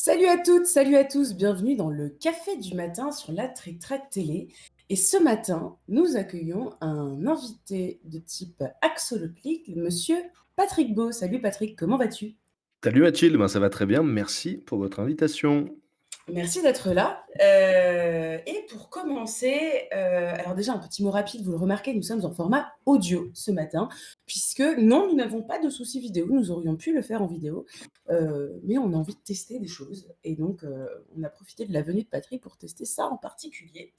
Salut à toutes, salut à tous, bienvenue dans le café du matin sur la Trick Track Télé. Et ce matin, nous accueillons un invité de type axolotlique, monsieur Patrick Beau. Salut Patrick, comment vas-tu? Salut Mathilde, ben ça va très bien, merci pour votre invitation. Merci d'être là. Et pour commencer, alors déjà un petit mot rapide, vous le remarquez, nous sommes en format audio ce matin, puisque non, nous n'avons pas de souci vidéo, nous aurions pu le faire en vidéo, mais on a envie de tester des choses et donc on a profité de la venue de Patrick pour tester ça en particulier.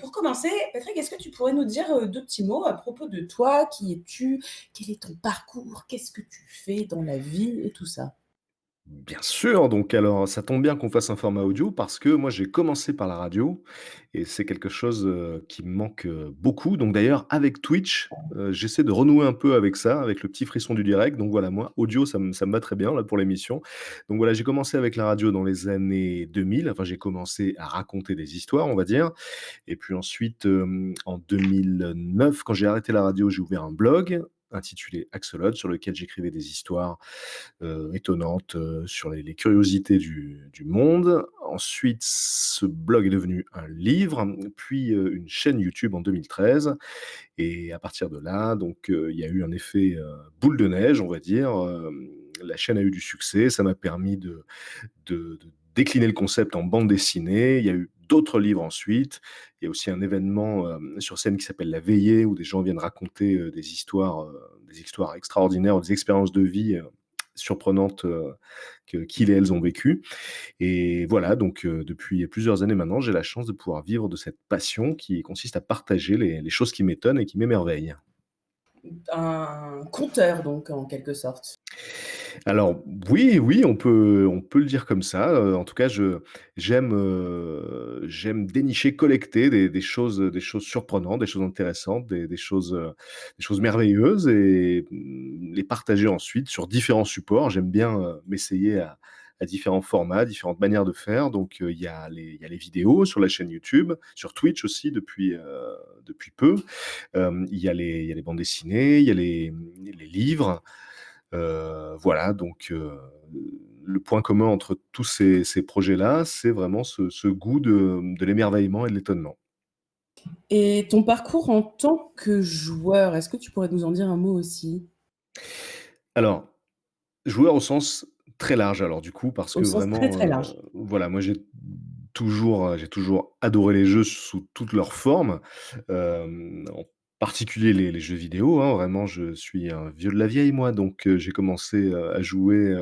Pour commencer, Patrick, est-ce que tu pourrais nous dire, 2 petits mots à propos de toi? Qui es-tu? Quel est ton parcours? Qu'est-ce que tu fais dans la vie et tout ça? Bien sûr, donc alors ça tombe bien qu'on fasse un format audio parce que moi j'ai commencé par la radio et c'est quelque chose, qui me manque, beaucoup. Donc d'ailleurs avec Twitch, j'essaie de renouer un peu avec ça, avec le petit frisson du direct. Donc voilà, moi audio ça me va très bien là pour l'émission. Donc voilà, j'ai commencé avec la radio dans les années 2000, enfin j'ai commencé à raconter des histoires, on va dire. Et puis ensuite, en 2009, quand j'ai arrêté la radio, j'ai ouvert un blog intitulé Axolotl sur lequel j'écrivais des histoires étonnantes, sur les curiosités du monde. Ensuite, ce blog est devenu un livre, puis, une chaîne YouTube en 2013 et à partir de là, donc, il y a eu un effet, boule de neige, on va dire. La chaîne a eu du succès, ça m'a permis de décliner le concept en bande dessinée. Il y a eu d'autres livres ensuite. Il y a aussi un événement, sur scène qui s'appelle La Veillée où des gens viennent raconter, des histoires extraordinaires ou des expériences de vie, surprenantes, que qu'ils et elles ont vécues et voilà donc depuis plusieurs années maintenant, j'ai la chance de pouvoir vivre de cette passion qui consiste à partager les choses qui m'étonnent et qui m'émerveillent. Un conteur donc en quelque sorte. Alors oui, oui, on peut le dire comme ça, en tout cas j'aime dénicher, collecter des choses surprenantes, des choses intéressantes, des choses merveilleuses et les partager ensuite sur différents supports. J'aime bien, m'essayer à différents formats, différentes manières de faire donc il y a les vidéos sur la chaîne YouTube, sur Twitch aussi depuis peu. Il y a les bandes dessinées, il y a les livres. Voilà donc le point commun entre tous ces projets-là, c'est vraiment ce goût de l'émerveillement et de l'étonnement. Et ton parcours en tant que joueur, est-ce que tu pourrais nous en dire un mot aussi? Alors, joueur au sens très large alors du coup parce Au que sens très, vraiment, très large. voilà moi j'ai toujours adoré les jeux sous toutes leurs formes, en particulier les jeux vidéo, hein. Vraiment je suis un vieux de la vieille moi donc j'ai commencé, à jouer,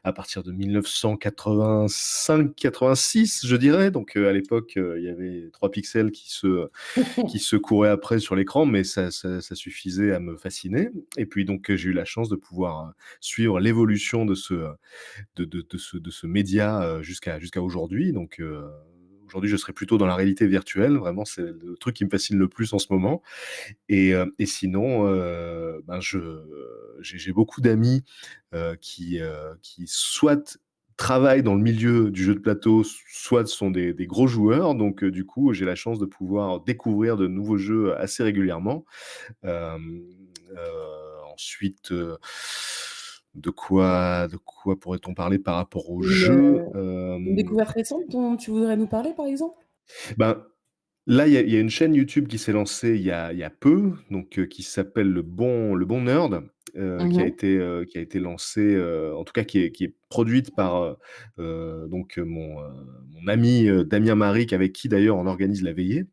à partir de 1985-86 je dirais donc à l'époque, il y avait 3 pixels qui se couraient après sur l'écran, mais ça suffisait à me fasciner et puis donc j'ai eu la chance de pouvoir, suivre l'évolution de ce média, jusqu'à aujourd'hui donc aujourd'hui je serais plutôt dans la réalité virtuelle. Vraiment c'est le truc qui me fascine le plus en ce moment et sinon, ben j'ai beaucoup d'amis, qui soit travaillent dans le milieu du jeu de plateau, soit sont des gros joueurs donc du coup, j'ai la chance de pouvoir découvrir de nouveaux jeux assez régulièrement. Hem, ensuite, de quoi pourrait-on parler par rapport aux Une, jeux? une découverte récente dont tu voudrais nous parler, par exemple? Ben, là, il y a une chaîne YouTube qui s'est lancée il y a peu, donc qui s'appelle Le Bon Nerd, Mmh mh. qui a été lancée, en tout cas qui est produite par, donc mon ami, Damien Maric avec qui d'ailleurs on organise la veillée.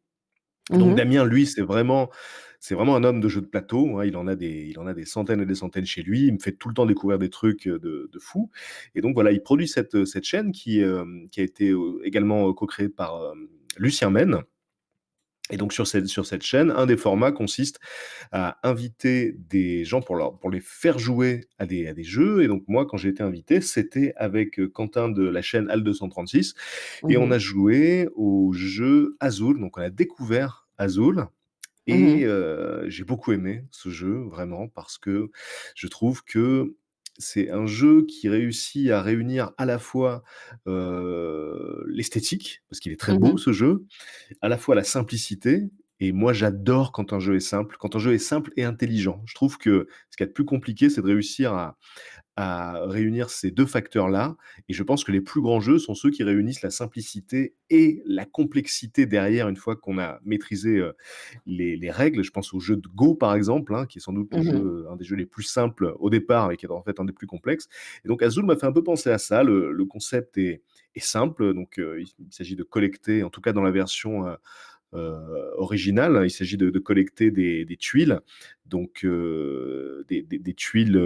Mmh Donc mh. Damien, lui, c'est vraiment un homme de jeux de plateau, hein. Il en a des centaines et des centaines chez lui. Il me fait tout le temps découvrir des trucs, de fou et donc voilà, il produit cette chaîne qui a été, également, co-créée par, Lucien Mène et donc sur cette chaîne, un des formats consiste à inviter des gens pour les faire jouer à des jeux et donc moi, quand j'ai été invité, c'était avec, Quentin de la chaîne HAL 236 et Mmh on mh. a joué au jeu Azul. Donc on a découvert Azul Mmh et mh. j'ai beaucoup aimé ce jeu, vraiment, parce que je trouve que c'est un jeu qui réussit à réunir à la fois, l'esthétique, parce qu'il est très Mmh beau mh. ce jeu, à la fois la simplicité et moi j'adore quand un jeu est simple et intelligent. Je trouve que ce qu'il y a de plus compliqué, c'est de réussir à réunir ces 2 facteurs-là et je pense que les plus grands jeux sont ceux qui réunissent la simplicité et la complexité derrière une fois qu'on a maîtrisé, les règles. Je pense au jeu de Go par exemple, hein, qui est sans doute le Mmh. jeu, un des jeux les plus simples au départ et qui est en fait un des plus complexes et donc Azul m'a fait un peu penser à ça. Le concept est simple, donc il s'agit de collecter, en tout cas dans la version, originale. Il s'agit de collecter des tuiles, donc des tuiles,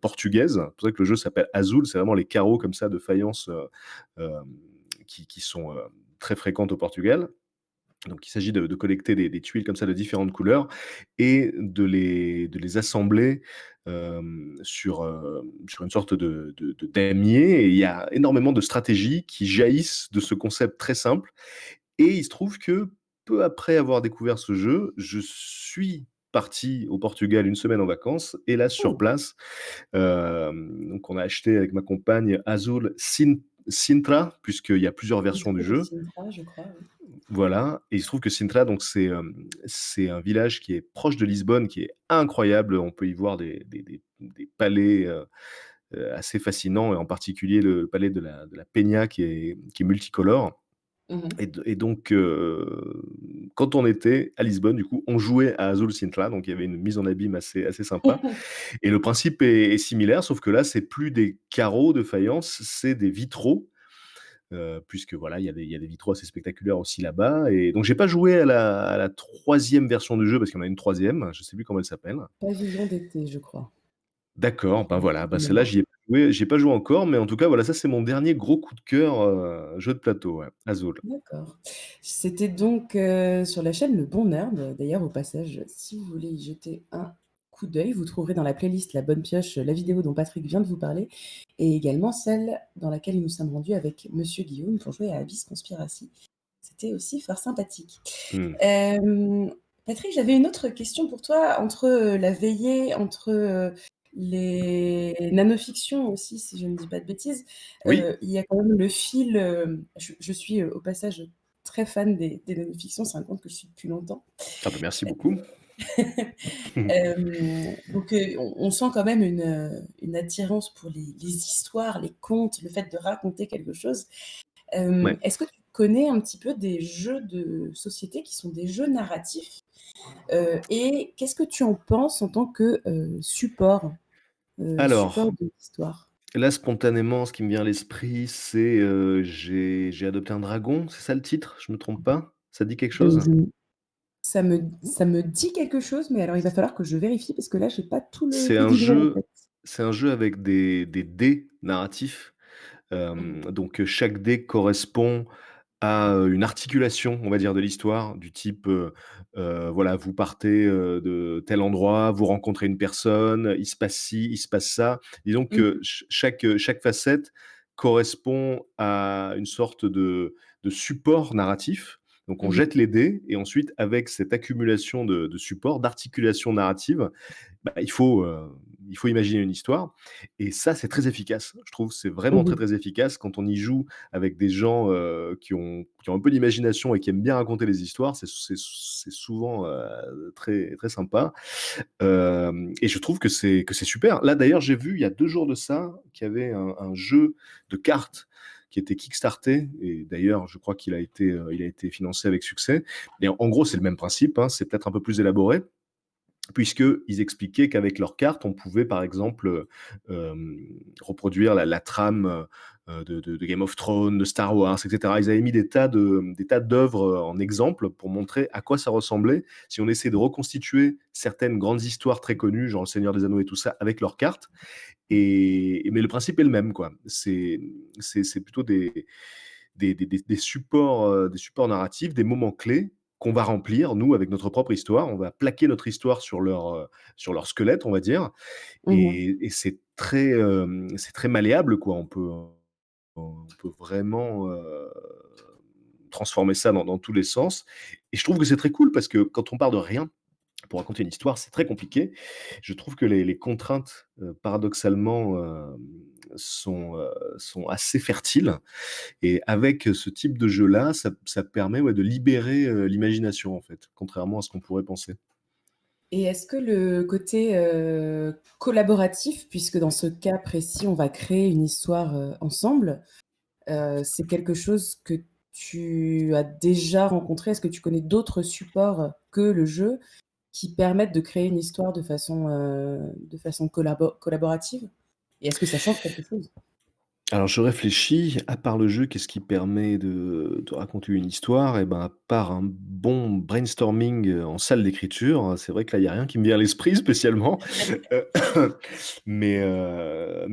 portugaises. C'est pour ça que le jeu s'appelle Azul, c'est vraiment les carreaux comme ça de faïence, qui sont, très fréquentes au Portugal. Donc il s'agit de collecter des tuiles comme ça de différentes couleurs et de les assembler, sur une sorte de damier et il y a énormément de stratégies qui jaillissent de ce concept très simple et il se trouve que, peu après avoir découvert ce jeu, je suis parti au Portugal une semaine en vacances et là, sur Oh! place, donc on a acheté avec ma compagne Azul Sintra, puisqu'il y a plusieurs versions du Hydro de jeu. Sintra, je crois, oui. Voilà et il se trouve que Sintra donc c'est un village qui est proche de Lisbonne, qui est incroyable. On peut y voir des palais, assez fascinants et en particulier le palais de la Peña qui est multicolore. Mmh. Et donc, quand on était à Lisbonne, du coup, on jouait à Azul Sintra, donc il y avait une mise en abîme assez sympa et le principe est similaire, sauf que là, c'est plus des carreaux de faïence, c'est des vitraux, puisque voilà, il y a des vitraux assez spectaculaires aussi là-bas et donc j'ai pas joué à la 3e version du jeu parce qu'il y en a une troisième, je sais plus comment elle s'appelle. Pavillon d'été, je crois, D'accord, ben voilà, de bah celle-là, mémoire. j'y ai pas joué encore, mais en tout cas, voilà, ça, c'est mon dernier gros coup de cœur, jeu de plateau, ouais, Azul. D'accord. C'était donc, sur la chaîne Le Bon Nerd. D'ailleurs, au passage, si vous voulez y jeter un coup d'œil, vous trouverez dans la playlist La Bonne Pioche, la vidéo dont Patrick vient de vous parler et également celle dans laquelle nous nous sommes rendus avec monsieur Guillaume pour jouer à Abyss Conspiracy. C'était aussi fort sympathique. Mmh. Hem, Patrick, j'avais une autre question pour toi. Entre, la veillée, entre, les nanofictions aussi, si je ne dis pas de bêtises, Oui. il y a quand même le fil, je suis, au passage, très fan des nanofictions, c'est un compte que je suis depuis longtemps. Ah bah, merci beaucoup. Donc, on sent quand même une attirance pour les histoires, les contes, le fait de raconter quelque chose. Ouais. Est-ce que tu connais un petit peu des jeux de société qui sont des jeux narratifs? Et qu'est-ce que tu en penses en tant que, support Alors, de l'histoire? là, spontanément, ce qui me vient à l'esprit, c'est, j'ai adopté un dragon, c'est ça le titre? Je me trompe pas? Ça te dit quelque chose? Je ça me dit quelque chose, mais alors il va falloir que je vérifie parce que là, j'ai pas tout le C'est un pédigré en jeu tête. c'est un jeu avec des dés narratifs. Mmh. Donc, chaque dé correspond à, une articulation, on va dire, de l'histoire du type, voilà, vous partez, de tel endroit, vous rencontrez une personne, il se passe ci, il se passe ça. Disons Mmh que chaque facette correspond à une sorte de support narratif. Donc on mh. jette les dés et ensuite avec cette accumulation de supports, d'articulation narrative, bah, il faut imaginer une histoire et ça, c'est très efficace. Je trouve, c'est vraiment Mmh très, mh. très efficace quand on y joue avec des gens, qui ont un peu d'imagination et qui aiment bien raconter les histoires. C'est souvent, très, très sympa, et je trouve que c'est super. Là, d'ailleurs, j'ai vu il y a 2 jours de ça qu'il y avait un jeu de cartes qui était kickstarté et d'ailleurs, je crois qu'il a été financé avec succès et en gros, c'est le même principe, hein, c'est peut-être un peu plus élaboré, puisqu'ils expliquaient qu'avec leurs cartes, on pouvait par exemple, reproduire la trame, de Game of Thrones, de Star Wars et cetera. Ils avaient mis des tas d'œuvres, en exemple pour montrer à quoi ça ressemblait si on essayait de reconstituer certaines grandes histoires très connues, genre Le Seigneur des Anneaux et tout ça, avec leurs cartes mais le principe est le même, quoi. C'est plutôt des supports narratifs, des moments clés qu'on va remplir, nous, avec notre propre histoire. On va plaquer notre histoire sur leur squelette, on va dire Mmh. et c'est très malléable, quoi. On peut vraiment, transformer ça dans tous les sens et je trouve que c'est très cool parce que quand on part de rien, pour raconter une histoire, c'est très compliqué. Je trouve que les contraintes, paradoxalement, sont assez fertiles et avec ce type de jeu-là, ça permet, ouais, de libérer, l'imagination, en fait, contrairement à ce qu'on pourrait penser. Et est-ce que le côté, collaboratif, puisque dans ce cas précis, on va créer une histoire, ensemble, c'est quelque chose que tu as déjà rencontré? Est-ce que tu connais d'autres supports que le jeu qui permettent de créer une histoire de façon collaborative? Et est-ce que ça change quelque chose? Alors je réfléchis, à part le jeu, qu'est-ce qui permet de raconter une histoire? Et ben, à part un bon brainstorming, en salle d'écriture, c'est vrai que là, il y a rien qui me vient à l'esprit spécialement. Heu, mais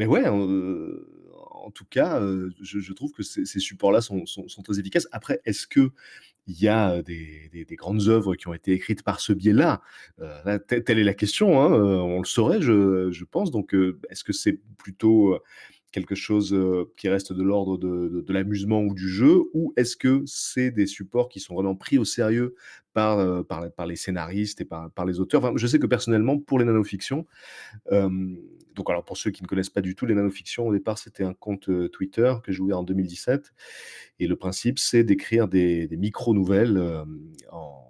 ouais, en tout cas, je trouve que ces supports-là sont très efficaces. Après, est-ce qu'il y a, des grandes œuvres qui ont été écrites par ce biais-là? Là, telle est la question, hein, on le saurait, je pense. Donc, est-ce que c'est plutôt, quelque chose, qui reste de l'ordre de l'amusement ou du jeu? Ou est-ce que c'est des supports qui sont vraiment pris au sérieux par les scénaristes et par les auteurs? Enfin, je sais que personnellement, pour les nanofictions, donc alors pour ceux qui ne connaissent pas du tout les nanofictions, au départ, c'était un compte, Twitter que j'ai ouvert en 2017 et le principe, c'est d'écrire des micro-nouvelles, en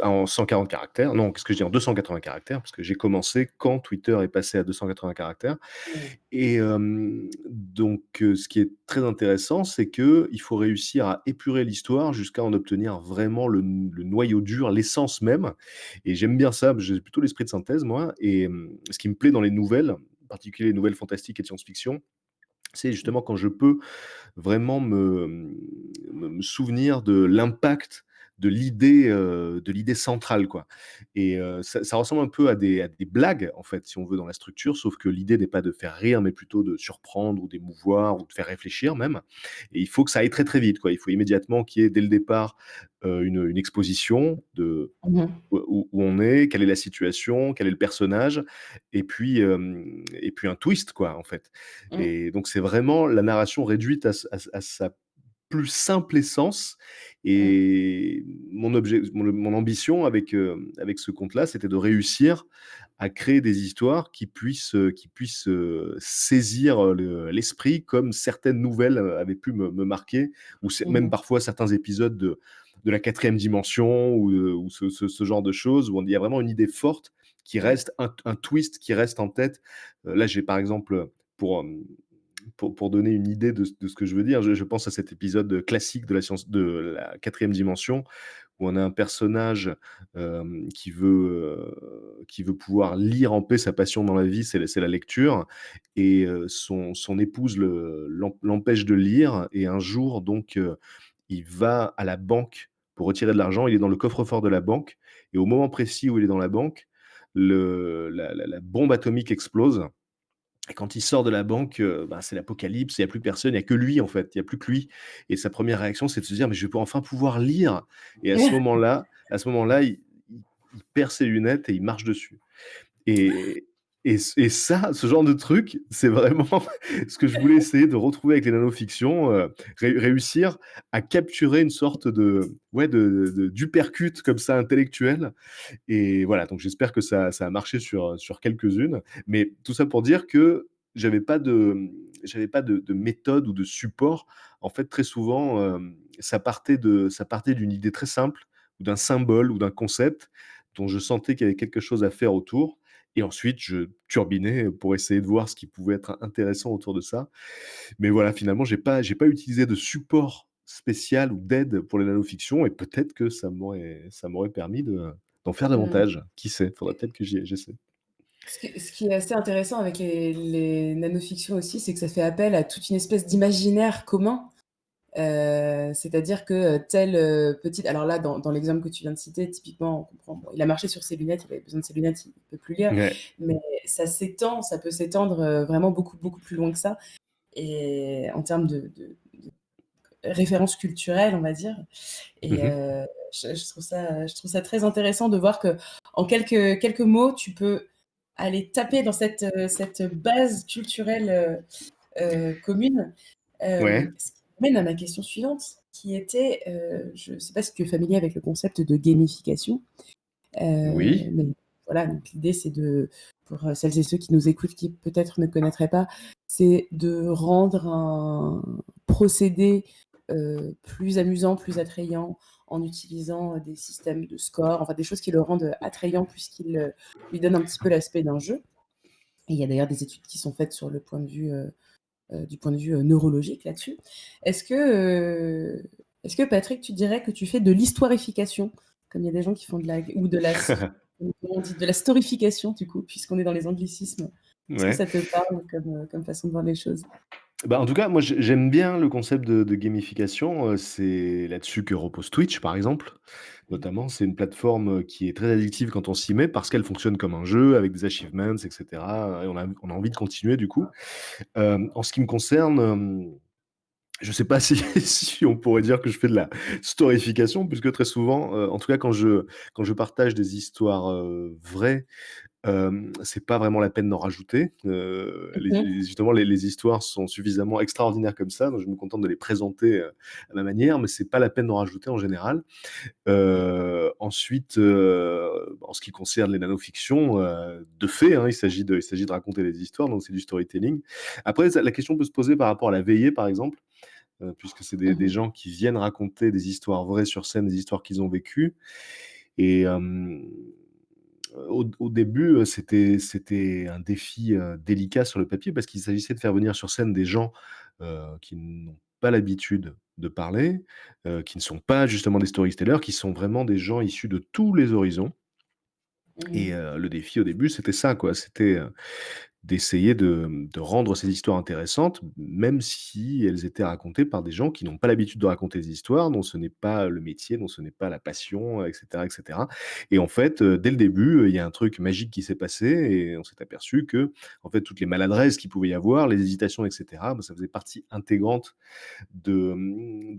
en 140 caractères. Non, qu'est-ce que je dis? En 280 caractères, parce que j'ai commencé quand Twitter est passé à 280 caractères Mmh. et donc ce qui est très intéressant, c'est qu'il faut réussir à épurer l'histoire jusqu'à en obtenir vraiment le noyau dur, l'essence même et j'aime bien ça, j'ai plutôt l'esprit de synthèse moi et ce qui me plaît dans les nouvelles, en particulier les nouvelles fantastiques et de science-fiction, c'est justement quand je peux vraiment me souvenir de l'impact de l'idée centrale, quoi et ça ressemble un peu à des blagues, en fait, si on veut, dans la structure, sauf que l'idée n'est pas de faire rire, mais plutôt de surprendre ou d'émouvoir ou de faire réfléchir même et il faut que ça aille très, très vite, quoi. Il faut immédiatement qu'il y ait dès le départ, une exposition de Mmh. où on est, quelle est la situation, quel est le personnage et puis un twist, quoi, en fait Mmh. et donc c'est vraiment la narration réduite à sa plus simple essence Mmh. et mon ambition avec ce compte-là, c'était de réussir à créer des histoires qui puissent, saisir, l'esprit comme certaines nouvelles, avaient pu me marquer ou c'est même Mmh. parfois certains épisodes de la quatrième dimension ou ce genre de choses où il y a vraiment une idée forte qui Mmh. reste un twist qui reste en tête. Là, j'ai par exemple, pour, pour donner une idée de ce que je veux dire, je pense à cet épisode classique de la quatrième dimension, où on a un personnage, qui veut pouvoir lire en paix. Sa passion dans la vie, c'est la lecture et son épouse l'empêche de lire et un jour donc, il va à la banque pour retirer de l'argent. Il est dans le coffre-fort de la banque et au moment précis où il est dans la banque, la bombe atomique explose et quand il sort de la banque, bah, c'est l'apocalypse, il y a plus personne, il y a que lui en fait, il y a plus que lui et sa première réaction, c'est de se dire: «Mais je vais enfin pouvoir lire» et à ce moment-là, il perd ses lunettes et il marche dessus. Et ça, ce genre de truc, c'est vraiment ce que je voulais essayer de retrouver avec les nanofictions, réussir à capturer une sorte de ouais, d'uppercut comme ça intellectuel et voilà, donc j'espère que ça a marché sur quelques-unes. Mais tout ça pour dire que j'avais pas de méthode ou de support. En fait, très souvent, ça partait d'une idée très simple ou d'un symbole ou d'un concept dont je sentais qu'il y avait quelque chose à faire autour et ensuite je turbinais pour essayer de voir ce qui pouvait être intéressant autour de ça. Mais voilà, finalement, j'ai pas utilisé de support spécial ou d'aide pour les nanofictions et peut-être que ça m'aurait permis d'en faire Mmh. davantage. Qui sait? Faudrait peut-être que j'essaie. Ce qui est assez intéressant avec les nanofictions aussi, c'est que ça fait appel à toute une espèce d'imaginaire commun. C'est-à-dire que, telle, petite alors là, dans l'exemple que tu viens de citer, typiquement, on comprend, bon, il a marché sur ses lunettes, il avait besoin de ses lunettes, il peut plus lire, Ouais. mais ça peut s'étendre, vraiment beaucoup, beaucoup plus loin que ça et en termes de référence culturelle, on va dire et Mmh. je trouve ça très intéressant de voir qu'en quelques mots, tu peux aller taper dans cette base culturelle, commune. Ouais. Ce qui m'amène à ma question suivante qui était, je ne sais pas si tu es familier avec le concept de gamification? Oui. Mais voilà, donc l'idée, c'est pour celles et ceux qui nous écoutent, qui peut-être ne connaîtraient pas, c'est de rendre un procédé plus amusant, plus attrayant, en utilisant des systèmes de score, enfin des choses qui le rendent attrayant, puisqu'ils lui donnent un petit peu l'aspect d'un jeu. Et il y a d'ailleurs des études qui sont faites sur le point de vue, du point de vue neurologique là-dessus. Est-ce que, est-ce que Patrick, tu dirais que tu fais de l'historification, comme il y a des gens qui font ou comment on dit, de la storification, du coup, puisqu'on est dans les anglicismes. Est-ce que Ouais. ça te parle comme façon de voir les choses? Bah, en tout cas, moi, j'aime bien le concept de gamification, c'est là-dessus que repose Twitch, par exemple, notamment. C'est une plateforme, qui est très addictive quand on s'y met parce qu'elle fonctionne comme un jeu avec des achievements et cetera, et on a envie de continuer du coup. En ce qui me concerne, je sais pas si si on pourrait dire que je fais de la storification puisque très souvent, en tout cas quand je partage des histoires, vraies, c'est pas vraiment la peine d'en rajouter. Mmh. Justement, les histoires sont suffisamment extraordinaires comme ça, donc je me contente de les présenter, à ma manière, mais c'est pas la peine d'en rajouter en général. Ensuite, en ce qui concerne les nanofictions, de fait, hein, il s'agit de raconter des histoires, donc c'est du storytelling. Après, la question peut se poser par rapport à la veillée, par exemple, puisque c'est des Mmh. gens qui viennent raconter des histoires vraies sur scène, des histoires qu'ils ont vécues. Et au début, c'était un défi, délicat sur le papier parce qu'il s'agissait de faire venir sur scène des gens, qui n'ont pas l'habitude de parler, qui ne sont pas justement des storytellers, qui sont vraiment des gens issus de tous les horizons. Et Mmh. le défi au début, c'était ça quoi, c'était, d'essayer de rendre ces histoires intéressantes, même si elles étaient racontées par des gens qui n'ont pas l'habitude de raconter des histoires, dont ce n'est pas le métier, dont ce n'est pas la passion, et cetera, et cetera. Et en fait, dès le début, il y a un truc magique qui s'est passé et on s'est aperçu que, en fait, toutes les maladresses qu'il pouvait y avoir, les hésitations, et cetera, bah, ça faisait partie intégrante de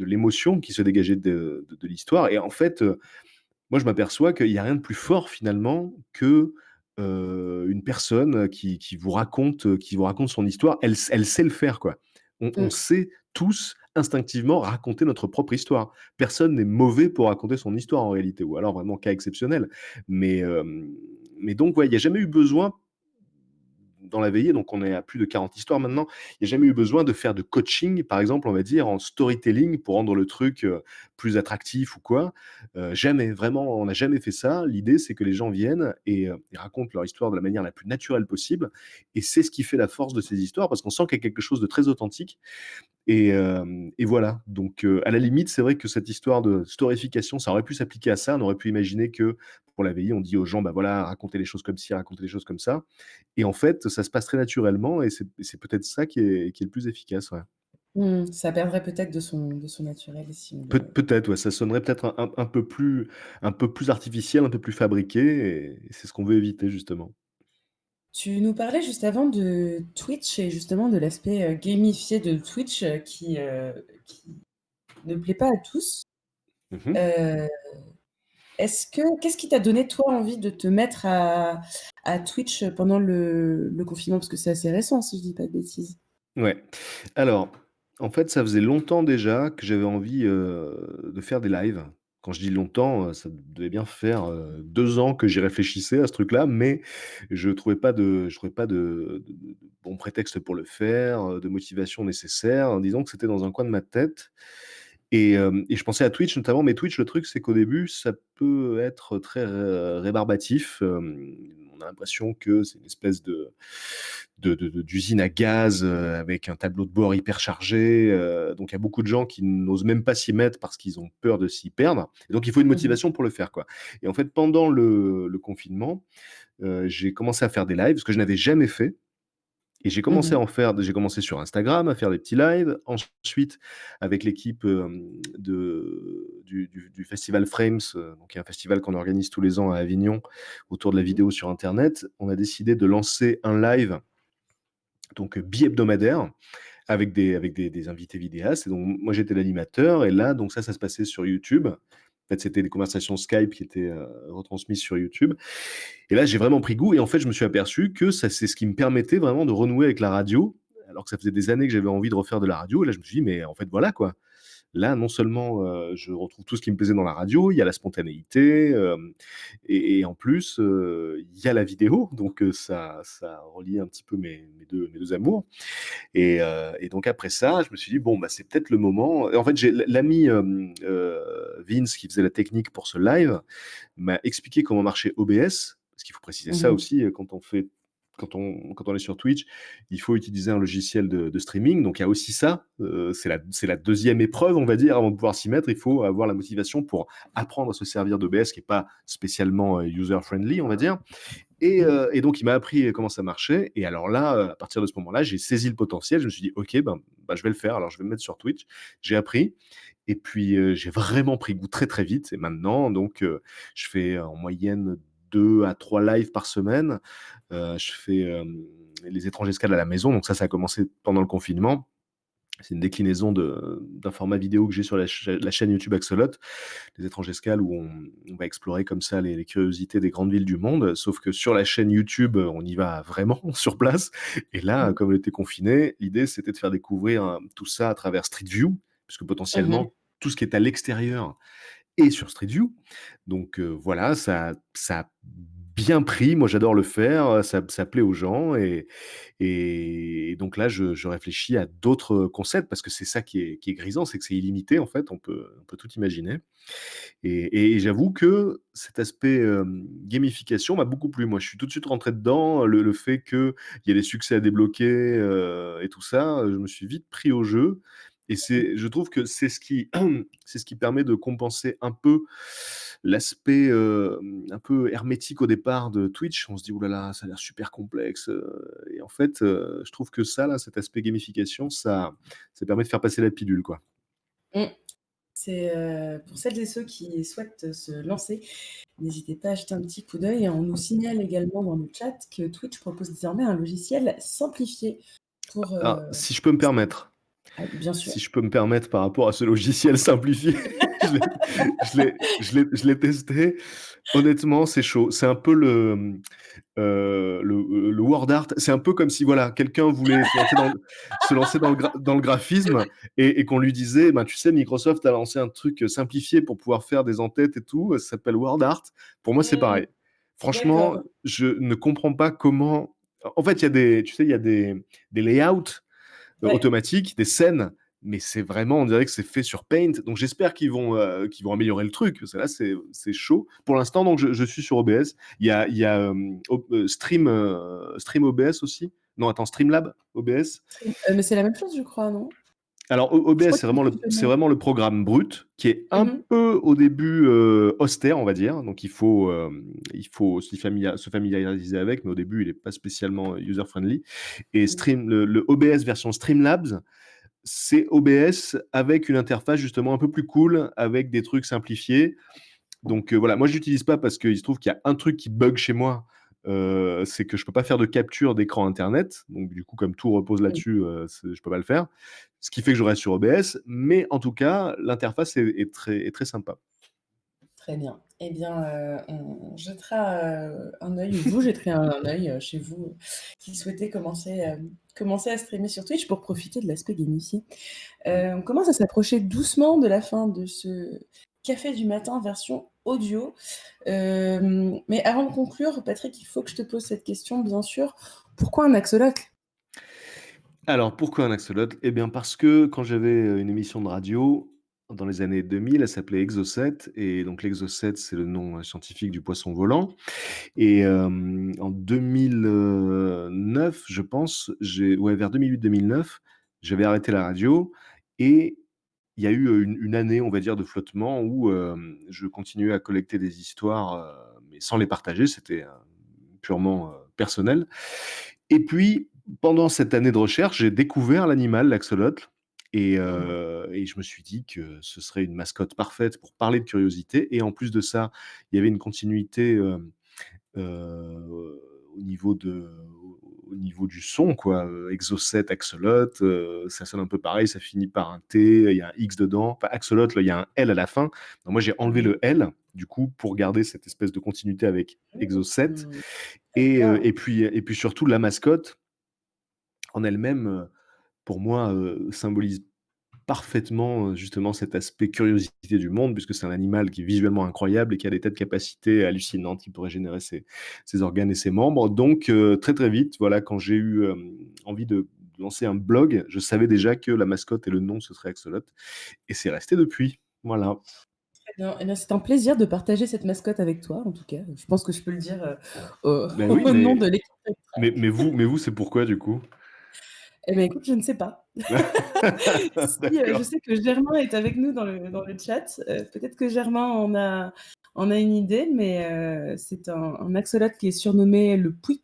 l'émotion qui se dégageait de l'histoire. Et en fait, moi, je m'aperçois qu'il y a rien de plus fort finalement que, une personne qui vous raconte son histoire. Elle sait le faire, quoi. On Mmh. sait tous instinctivement raconter notre propre histoire. Personne n'est mauvais pour raconter son histoire en réalité, ou alors vraiment cas exceptionnel. Mais, donc ouais, il y a jamais eu besoin dans la veillée, donc on est à plus de 40 histoires maintenant. Il n'y a jamais eu besoin de faire de coaching, par exemple, on va dire, en storytelling pour rendre le truc, plus attractif ou quoi. Jamais, vraiment, on n'a jamais fait ça. L'idée, c'est que les gens viennent et racontent leur histoire de la manière la plus naturelle possible et c'est ce qui fait la force de ces histoires parce qu'on sent qu'il y a quelque chose de très authentique et voilà, donc à la limite, c'est vrai que cette histoire de storification, ça aurait pu s'appliquer à ça. On aurait pu imaginer que pour la veillée, on dit aux gens: «Bah, voilà, racontez les choses comme ci, racontez les choses comme ça». Et en fait, ça se passe très naturellement et c'est peut-être ça qui est le plus efficace, ouais. Mmh. Ça perdrait peut-être de son naturel si on le Peut-être, ouais, ça sonnerait peut-être un peu plus artificiel, un peu plus fabriqué et c'est ce qu'on veut éviter justement. Tu nous parlais juste avant de Twitch et justement de l'aspect, gamifié de Twitch, qui ne plaît pas à tous. Mmh mh. Heu, qu'est-ce qui t'a donné toi envie de te mettre à Twitch pendant le confinement? Parce que c'est assez récent si je dis pas de bêtises. Ouais. Alors, en fait, ça faisait longtemps déjà que j'avais envie, de faire des lives. Quand je dis longtemps, ça devait bien faire, 2 ans que j'y réfléchissais à ce truc-là, mais je trouvais pas de bon prétexte pour le faire, de motivation nécessaire. Disons que c'était dans un coin de ma tête et je pensais à Twitch notamment, mais Twitch, le truc, c'est qu'au début, ça peut être très rébarbatif. On a l'impression que c'est une espèce d'usine à gaz, avec un tableau de bord hyper chargé, donc il y a beaucoup de gens qui n'osent même pas s'y mettre parce qu'ils ont peur de s'y perdre et donc il faut une Mmh mh. motivation pour le faire, quoi. Et en fait, pendant le confinement, j'ai commencé à faire des lives, ce que je n'avais jamais fait et Mmh. j'ai commencé sur Instagram à faire des petits lives. Ensuite, avec l'équipe, du festival Frames, donc qui est un festival qu'on organise tous les ans à Avignon autour de la Mmh. vidéo sur internet, on a décidé de lancer un live donc bi-hebdomadaire avec des invités vidéastes et donc moi j'étais l'animateur et là donc ça se passait sur YouTube. En fait, c'était des conversations Skype qui étaient, retransmises sur YouTube et là j'ai vraiment pris goût et en fait je me suis aperçu que ça c'est ce qui me permettait vraiment de renouer avec la radio, alors que ça faisait des années que j'avais envie de refaire de la radio et là je me suis dit: «Mais en fait voilà quoi, Là, non seulement, je retrouve tout ce qui me plaisait dans la radio, il y a la spontanéité, et en plus, il y a la vidéo, donc ça relie un petit peu mes deux amours. Et donc après ça, je me suis dit: «Bon, bah, c'est peut-être le moment». Et en fait, j'ai l'ami, Vince, qui faisait la technique pour ce live, m'a expliqué comment marchait OBS, parce qu'il faut préciser ça Mmh. aussi, quand on est sur Twitch, il faut utiliser un logiciel de streaming, donc il y a aussi ça, c'est la 2e épreuve, on va dire, avant de pouvoir s'y mettre. Il faut avoir la motivation pour apprendre à se servir d'OBS, qui est pas spécialement, user friendly, on va dire. Et donc il m'a appris comment ça marchait, et alors là, à partir de ce moment-là, j'ai saisi le potentiel. Je me suis dit: «OK, ben, je vais le faire, alors je vais me mettre sur Twitch». J'ai appris, et puis, j'ai vraiment pris goût très, très vite, et maintenant donc, je fais en moyenne 2 à 3 lives par semaine. Je fais, les étranges escales à la maison, donc ça a commencé pendant le confinement. C'est une déclinaison d'un format vidéo que j'ai sur la chaîne YouTube Axolot, les étranges escales, où on va explorer comme ça les curiosités des grandes villes du monde. Sauf que sur la chaîne YouTube, on y va vraiment sur place. Et là, Mmh. comme on était confinés, l'idée c'était de faire découvrir, tout ça à travers Street View, puisque Mmh. potentiellement tout ce qui est à l'extérieur est sur Street View. Donc voilà, ça a bien pris. Moi, j'adore le faire, ça plaît aux gens, et donc là, je réfléchis à d'autres concepts, parce que c'est ça qui est grisant, c'est que c'est illimité, en fait, on peut tout imaginer. Et j'avoue que cet aspect, gamification m'a beaucoup plu. Moi, je suis tout de suite rentré dedans, le fait qu'il y ait des succès à débloquer, et tout ça, je me suis vite pris au jeu, et je trouve que c'est ce qui c'est ce qui permet de compenser un peu l'aspect, un peu hermétique au départ de Twitch. On se dit: «Ouh là là, ça a l'air super complexe», et en fait, je trouve que ça là, cet aspect gamification, ça permet de faire passer la pilule, quoi. Mmh. C'est, pour celles et ceux qui souhaitent se lancer, n'hésitez pas à jeter un petit coup d'œil. On nous signale également dans le chat que Twitch propose désormais un logiciel simplifié pour, Alors, si je peux me permettre bien sûr. Si je peux me permettre par rapport à ce logiciel simplifié, je l'ai testé. Honnêtement, c'est chaud. C'est un peu le word art. C'est un peu comme si, voilà, quelqu'un voulait se lancer dans le graphisme, et qu'on lui disait: «Ben, tu sais, Microsoft a lancé un truc, simplifié pour pouvoir faire des en-têtes et tout, ça s'appelle word art». Pour moi, c'est Mmh. pareil. Franchement, D'accord. je ne comprends pas comment. En fait, il y a des layouts Ouais. automatiques, des scènes, mais c'est vraiment, on dirait que c'est fait sur Paint. Donc j'espère qu'ils vont améliorer le truc, parce que là, c'est chaud. Pour l'instant, donc je suis sur OBS. Il y a, Stream OBS aussi. Non, attends, Streamlab OBS. Mais c'est la même chose, je crois, non? Alors Je OBS, crois c'est qu'ils vraiment le c'est fusionnaient. vraiment le programme brut, qui est un Mmh. peu au début, austère, on va dire. Donc il faut se familiariser avec, mais au début, il est pas spécialement user friendly. Et Mmh. le OBS version Streamlabs, c'est OBS avec une interface justement un peu plus cool, avec des trucs simplifiés. Donc voilà, moi je l'utilise pas parce qu'il se trouve qu'il y a un truc qui bug chez moi, c'est que je peux pas faire de capture d'écran internet. Donc du coup, comme tout repose Mmh. là-dessus, je peux pas le faire. Ce qui fait que je reste sur OBS, mais en tout cas, l'interface est très sympa. Très bien. Eh bien, on jettera, un œil, ou vous jetterez un œil, chez vous, qui souhaitez commencer à streamer sur Twitch pour profiter de l'aspect gamifié. On commence à s'approcher doucement de la fin de ce café du matin version audio. Mais avant de conclure, Patrick, il faut que je te pose cette question, bien sûr. Pourquoi un axolotle? Alors pourquoi un axolotle? Eh bien parce que quand j'avais, une émission de radio dans les années 2000, elle s'appelait Exocet, et donc l'exocet, c'est le nom, scientifique du poisson volant. Et en 2009, je pense, vers 2008-2009, j'avais arrêté la radio, et il y a eu, une année, on va dire, de flottement où, je continuais à collecter des histoires, mais sans les partager. C'était, purement, personnel. Et puis, pendant cette année de recherche, j'ai découvert l'animal, l'axolotl, Mmh. et je me suis dit que ce serait une mascotte parfaite pour parler de curiosité. Et en plus de ça, il y avait une continuité, au niveau au niveau du son, quoi, Exocet, Axolot, ça sonne un peu pareil, ça finit par un T, il y a un X dedans. Enfin, Axolot, là, il y a un L à la fin. Donc moi, j'ai enlevé Mmh. le L, du coup, pour garder cette espèce de continuité avec Exocet. Mmh. Et D'accord. puis surtout, la mascotte en elle-même, pour moi, symbolise parfaitement, justement cet aspect curiosité du monde puisque c'est un animal qui est visuellement incroyable et qui a des tas de capacités hallucinantes. Il pourrait générer ses organes et ses membres. Donc, très, très vite, voilà, quand j'ai eu, envie de lancer un blog, je savais déjà que la mascotte et le nom, ce serait Axolot et c'est resté depuis. Voilà. Très bien. Eh bien, c'est un plaisir de partager cette mascotte avec toi, en tout cas. Je pense que je peux le dire, au Ben oui, au nom de l'équipe Track. mais vous, c'est pourquoi du coup? Eh bien, écoute, je ne sais pas. Si, je D'accord. sais que Germain est avec nous dans le chat, peut-être que Germain en a une idée, mais c'est un axolote qui est surnommé le Pouic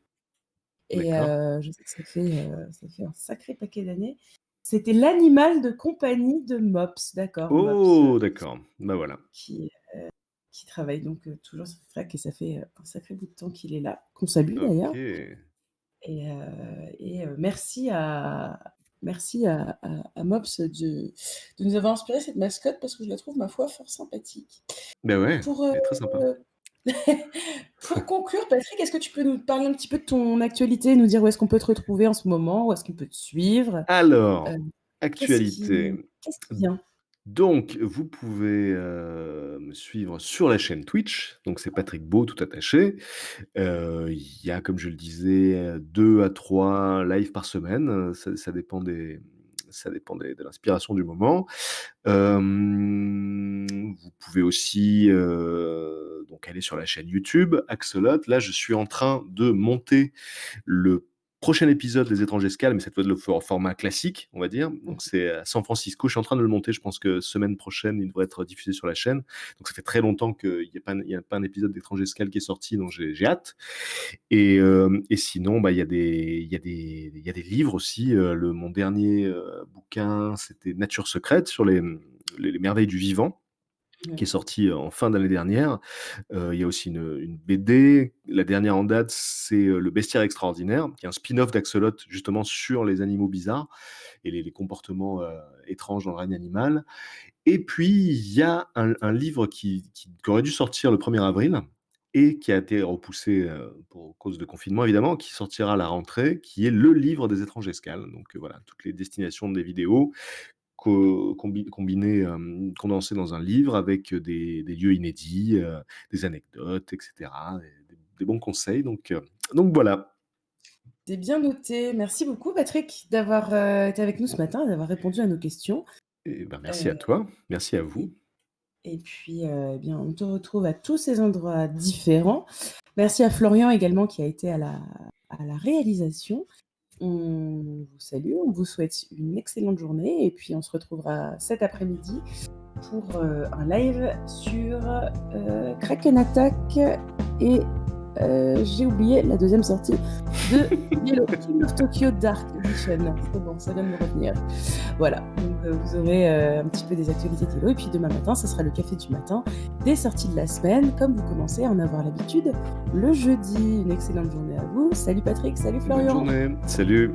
et D'accord. je sais que ça fait un sacré paquet d'années. C'était l'animal de compagnie de Mops, d'accord, Mops, Oh! D'accord. Bah, voilà. qui, qui travaille donc toujours sur Freak et ça fait, un sacré bout de temps qu'il est là, qu'on salue d'ailleurs OK. merci à Mops de nous avoir inspiré cette mascotte parce que je la trouve, ma foi, fort sympathique. Bah, ouais, Pour, elle est très sympa. pour conclure, Patrick, est-ce que tu peux nous parler un petit peu de ton actualité, nous dire où est-ce qu'on peut te retrouver en ce moment? Où est-ce qu'on peut te suivre? Heu, Alors, qu'est-ce actualité. qui qu'est-ce qui vient? Donc vous pouvez, me suivre sur la chaîne Twitch, donc c'est Patrick Beau tout attaché. Il y a, comme je le disais, 2 à 3 lives par semaine, ça dépend de l'inspiration du moment. Vous pouvez aussi, donc aller sur la chaîne YouTube Axolot. Là, je suis en train de monter le prochain épisode des Étranges Escales, mais cette fois, le format classique, on va dire. Donc Mmh. c'est à San Francisco. Je suis en train de le monter. Je pense que semaine prochaine, il devrait être diffusé sur la chaîne. Donc ça fait très longtemps qu'il y a pas un épisode d'Étranges Escales qui est sorti, donc j'ai hâte. Et sinon, bah, il y a des livres aussi. Mon dernier bouquin, c'était Nature secrète sur les merveilles du vivant, qui est Ouais. sorti en fin d'année dernière. Il y a aussi une BD. La dernière en date, c'est Le Bestiaire extraordinaire, qui est un spin-off d'Axolot, justement sur les animaux bizarres et les comportements étranges dans le règne animal. Et puis, il y a un livre qui aurait dû sortir le 1er avril et qui a été repoussé pour cause de confinement, évidemment, qui sortira à la rentrée, qui est le livre des étranges escales. Donc voilà, toutes les destinations des vidéos combinées, condensées dans un livre avec des lieux inédits, des anecdotes, et cetera, des bons conseils. Donc voilà. C'est bien noté. Merci beaucoup, Patrick, d'avoir, été avec nous ce matin et d'avoir répondu à nos questions. Et ben, merci à Heu toi, merci à vous. et et puis, eh bien, on te retrouve à tous ces endroits différents. Merci à Florian également qui a été à la réalisation. On vous salue, on vous souhaite une excellente journée et puis on se retrouvera cet après-midi pour, un live sur, Kraken Attack et j'ai oublié la deuxième sortie de Yellow King of Tokyo Dark Edition. C'est bon, ça vient de me revenir. Voilà, donc vous aurez, un petit peu des actualités d'Yellow et puis demain matin, ça sera le café du matin, des sorties de la semaine, comme vous commencez à en avoir l'habitude le jeudi. Une excellente journée à vous. Salut Patrick, salut Bonne Florian. journée, salut.